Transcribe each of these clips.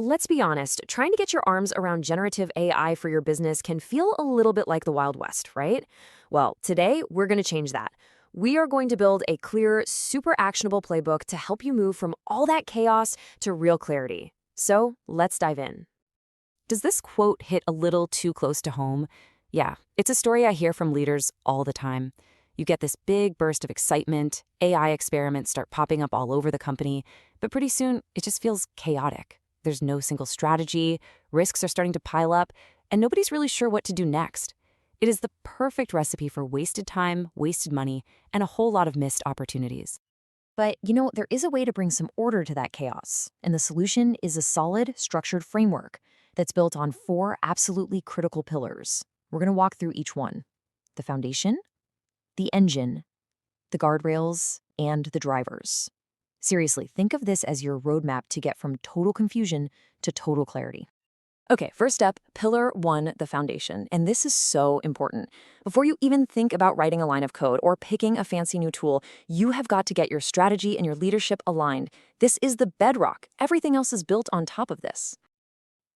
let's be honest, trying to get your arms around generative AI for your business can feel a little bit like the Wild West, right? Well, today we're going to change that. We are going to build a clear, super actionable playbook to help you move from all that chaos to real clarity. So let's dive in. Does this quote hit a little too close to home? Yeah, it's a story I hear from leaders all the time. You get this big burst of excitement, AI experiments start popping up all over the company, but pretty soon it just feels chaotic. There's no single strategy, risks are starting to pile up, and nobody's really sure what to do next. It is the perfect recipe for wasted time, wasted money, and a whole lot of missed opportunities. But, there is a way to bring some order to that chaos, and the solution is a solid, structured framework that's built on 4 absolutely critical pillars. We're going to walk through each one: the foundation, the engine, the guardrails, and the drivers. Seriously, think of this as your roadmap to get from total confusion to total clarity. Okay, first up, pillar 1, the foundation. And this is so important. Before you even think about writing a line of code or picking a fancy new tool, you have got to get your strategy and your leadership aligned. This is the bedrock. Everything else is built on top of this.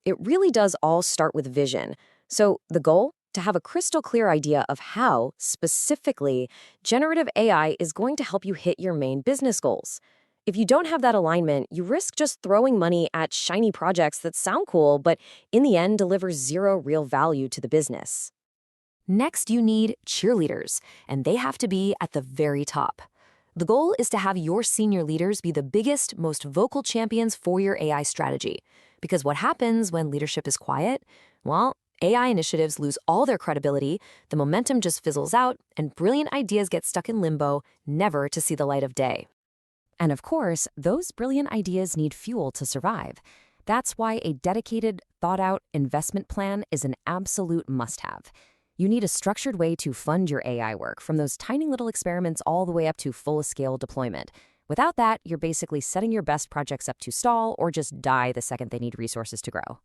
It really does all start with vision. So the goal? To have a crystal clear idea of how, specifically, generative AI is going to help you hit your main business goals. If you don't have that alignment, you risk just throwing money at shiny projects that sound cool, but in the end deliver zero real value to the business. Next, you need cheerleaders, and they have to be at the very top. The goal is to have your senior leaders be the biggest, most vocal champions for your AI strategy. Because what happens when leadership is quiet? Well, AI initiatives lose all their credibility, the momentum just fizzles out, and brilliant ideas get stuck in limbo, never to see the light of day. And of course, those brilliant ideas need fuel to survive. That's why a dedicated, thought-out investment plan is an absolute must-have. You need a structured way to fund your AI work, from those tiny little experiments all the way up to full-scale deployment. Without that, you're basically setting your best projects up to stall or just die the second they need resources to grow.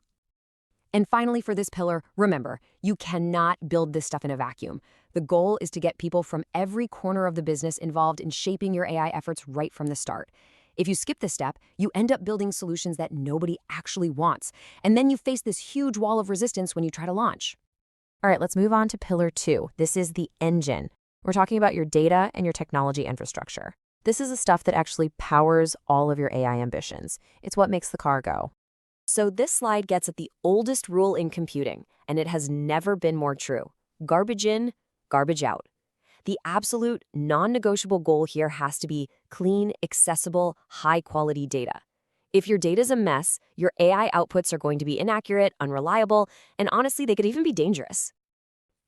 And finally, for this pillar, remember, you cannot build this stuff in a vacuum. The goal is to get people from every corner of the business involved in shaping your AI efforts right from the start. If you skip this step, you end up building solutions that nobody actually wants. And then you face this huge wall of resistance when you try to launch. All right, let's move on to pillar 2. This is the engine. We're talking about your data and your technology infrastructure. This is the stuff that actually powers all of your AI ambitions. It's what makes the car go. So this slide gets at the oldest rule in computing, and it has never been more true. Garbage in, garbage out. The absolute non-negotiable goal here has to be clean, accessible, high-quality data. If your data's a mess, your AI outputs are going to be inaccurate, unreliable, and honestly, they could even be dangerous.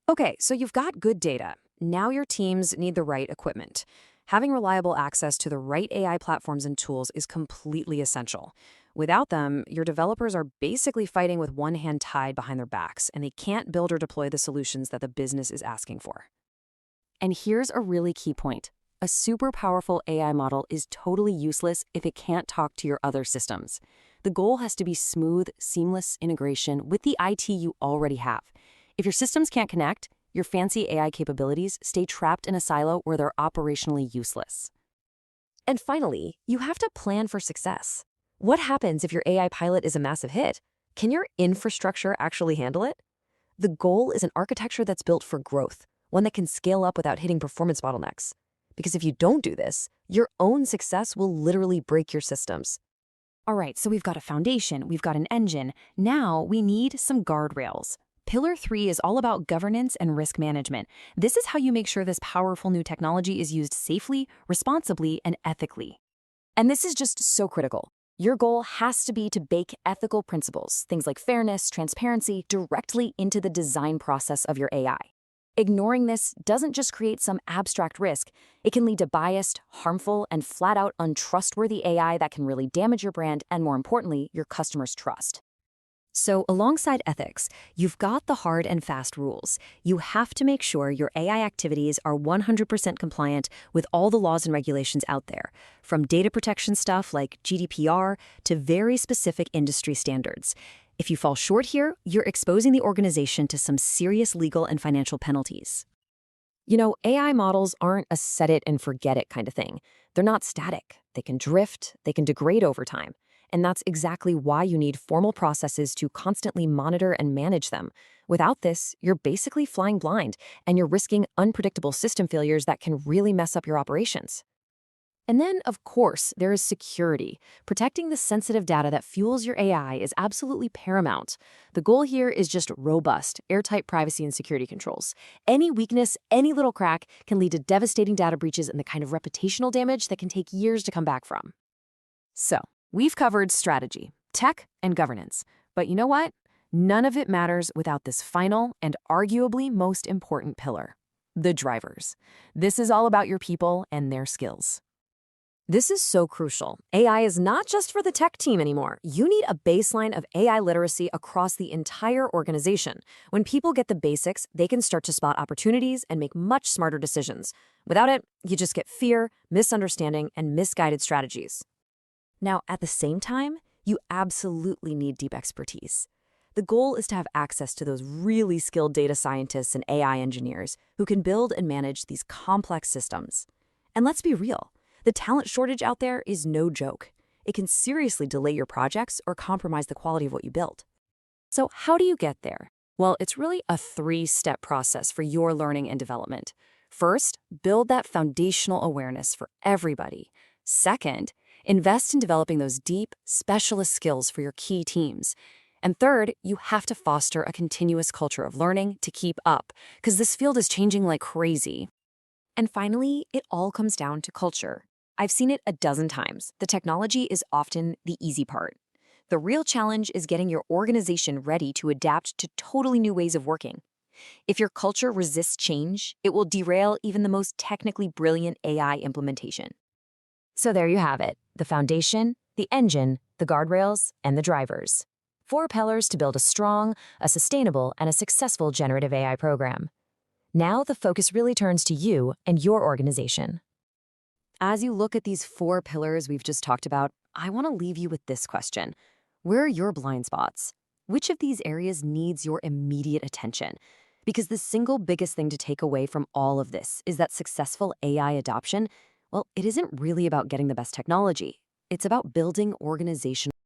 Okay, so you've got good data. Now your teams need the right equipment. Having reliable access to the right AI platforms and tools is completely essential. Without them, your developers are basically fighting with one hand tied behind their backs, and they can't build or deploy the solutions that the business is asking for. And here's a really key point. A super powerful AI model is totally useless if it can't talk to your other systems. The goal has to be smooth, seamless integration with the IT you already have. If your systems can't connect, your fancy AI capabilities stay trapped in a silo where they're operationally useless. And finally, you have to plan for success. What happens if your AI pilot is a massive hit? Can your infrastructure actually handle it? The goal is an architecture that's built for growth, one that can scale up without hitting performance bottlenecks. Because if you don't do this, your own success will literally break your systems. All right, so we've got a foundation, we've got an engine. Now we need some guardrails. Pillar 3 is all about governance and risk management. This is how you make sure this powerful new technology is used safely, responsibly, and ethically. And this is just so critical. Your goal has to be to bake ethical principles, things like fairness, transparency, directly into the design process of your AI. Ignoring this doesn't just create some abstract risk. It can lead to biased, harmful, and flat-out untrustworthy AI that can really damage your brand and, more importantly, your customers' trust. So alongside ethics, you've got the hard and fast rules. You have to make sure your AI activities are 100% compliant with all the laws and regulations out there, from data protection stuff like GDPR to very specific industry standards. If you fall short here, you're exposing the organization to some serious legal and financial penalties. AI models aren't a set it and forget it kind of thing. They're not static. They can drift, they can degrade over time. And that's exactly why you need formal processes to constantly monitor and manage them. Without this, you're basically flying blind, and you're risking unpredictable system failures that can really mess up your operations. And then, of course, there is security. Protecting the sensitive data that fuels your AI is absolutely paramount. The goal here is just robust, airtight privacy and security controls. Any weakness, any little crack can lead to devastating data breaches and the kind of reputational damage that can take years to come back from. So, we've covered strategy, tech, and governance. But you know what? None of it matters without this final and arguably most important pillar: the drivers. This is all about your people and their skills. This is so crucial. AI is not just for the tech team anymore. You need a baseline of AI literacy across the entire organization. When people get the basics, they can start to spot opportunities and make much smarter decisions. Without it, you just get fear, misunderstanding, and misguided strategies. Now, at the same time, you absolutely need deep expertise. The goal is to have access to those really skilled data scientists and AI engineers who can build and manage these complex systems. And let's be real. The talent shortage out there is no joke. It can seriously delay your projects or compromise the quality of what you build. So how do you get there? Well, it's really a 3-step process for your learning and development. First, build that foundational awareness for everybody. Second, invest in developing those deep, specialist skills for your key teams. And third, you have to foster a continuous culture of learning to keep up, because this field is changing like crazy. And finally, it all comes down to culture. I've seen it a dozen times. The technology is often the easy part. The real challenge is getting your organization ready to adapt to totally new ways of working. If your culture resists change, it will derail even the most technically brilliant AI implementation. So there you have it, the foundation, the engine, the guardrails, and the drivers. 4 pillars to build a strong, a sustainable, and a successful generative AI program. Now the focus really turns to you and your organization. As you look at these 4 pillars we've just talked about, I want to leave you with this question. Where are your blind spots? Which of these areas needs your immediate attention? Because the single biggest thing to take away from all of this is that successful AI adoption, well, it isn't really about getting the best technology. It's about building organizational